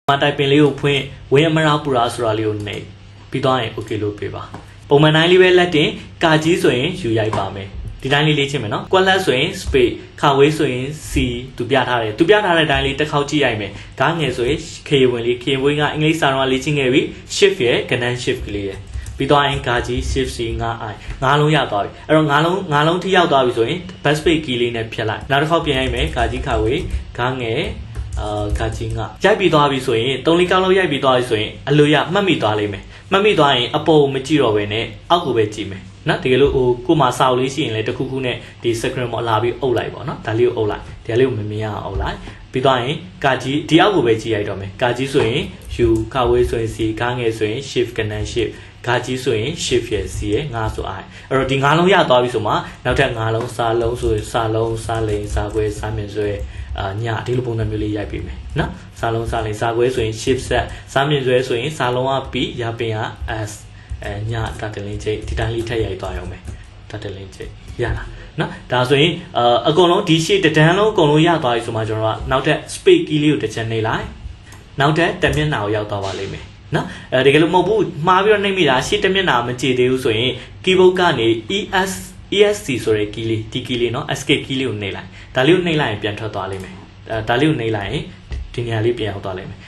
မတိုင်ပင်လေးကိုဖွင့်ဝင်းအမရပူရာဆိုတာလေးကိုနှိပ်ပြီးတော့ရင် okay လို့ပေးပါပုံမှန်တိုင်းလေးပဲလက်တင်ကာကြီးဆိုရင်ယူရိုက်ပါမယ်ဒီတိုင်းလေးလေ့ကျင့်မယ်နော်ကွက်လက်ဆိုရင် space ခါဝေးဆိုရင် c သူပြထားတယ်သူပြထားတဲ့အတိုင်းလေးတစ်ခေါက်ကြည့်ရိုက်မယ်ဓာတ်ငယ်ဆိုရင် k ဝင်လေး k ဝင်ကအင်္ဂလိပ်စာတော့လေ့ကျင့်ခဲ့ပြီ shift ရဲ့ကဏ္ဍ shift ကလေးရယ်ပြီးတော့ရင်ကာကြီး shift c 9i ငါးလုံးရသွားပြီအဲ့တော့ငါးလုံးထိရောက်သွားပြီဆိုရင် back space key လေးနဲ့ဖြတ်လိုက်နောက်တစ်ခေါက်ပြန်ရိုက်မယ်ကာကြီးခါဝေးဓာတ်ငယ်ကာကြီးငါရိုက်ပြီးသွားပြီဆိုရင်3 4 9လုံးရိုက်ပြီးသွားပြီဆိုရင်အလိုရမှတ်မိသွားလိမ့်မယ်မှတ်မိသွားရင်အပေါ်မကြည့်တော့ဘဲနဲ့အောက်ကိုပဲကြည့်မယ်နော်တကယ်လို့ကိုမှစာအုပ်လေးရှိရင်လည်းတစ်ခုခုနဲ့ဒီ screen ပေါ်လာပြီးအုပ်လိုက်ပေါ့နော်ဒါလေးကိုအုပ်လိုက်ဒီလေးကိုမမြင်ရအောင်အုပ်လိုက်ပြီးသွားရင်ကာကြီးဒီအောက်ကိုပဲကြည့်ရိုက်တော့မယ်ကာကြီးဆိုရင် u ခါဝေးဆိုရင် c ကားငယ်ဆိုရင် shift ကဏ္ဍ shift ကာကြီးဆိုရင် shift ရဲ့ c ရဲ့ငါဆိုအဲ့တော့ဒီငါးလုံးရသွားပြီဆိုမှနောက်ထပ်ငါးလုံးစာလုံးဆိုရင်စာလုံးစာလိန်စာခွဲစာမြင်ဆိုရင်ညဒီလိုပုံစံမျိုးလေးရိုက်ပေးမယ်နော်စာလုံးစာလိန်စာခွဲဆိုရင် shift set စာမြင်ဆွဲဆိုရင်စာလုံးက b ရပင်က s ညတတလင်းချိတ်ဒီတိုင်းလေးထည့်ရိုက်သွားရုံပဲတတလင်းချိတ်ရလားနော်ဒါဆိုရင်အကုန်လုံးဒီရှေ့တဒန်းလုံးအကုန်လုံးရသွားပြီဆိုမှကျွန်တော်ကနောက်ထပ် space key လေးကိုတစ်ချက်နှိပ်လိုက်နောက်ထပ်တစ်မျက်နှာကိုရောက်သွားပါလိမ့်မယ်နော်တကယ်လို့မဟုတ်ဘူးမှားပြီးတော့နှိပ်မိတာရှေ့တစ်မျက်နှာမကြည့်သေးဘူးဆိုရင် keyboard ကနေ ESC ဆိုတဲ့ key လေးဒီ key လေးနော် escape key လေးကိုနှိပ်လိုက်ဒါလေးကိုနှိပ်လိုက်ရင်ပြန်ထွက်သွားလိမ့်မယ်ဒါလေးကိုနှိပ်လိုက်ရင်ဒီနေရာလေးပြန်ရောက်သွားလိမ့်မယ်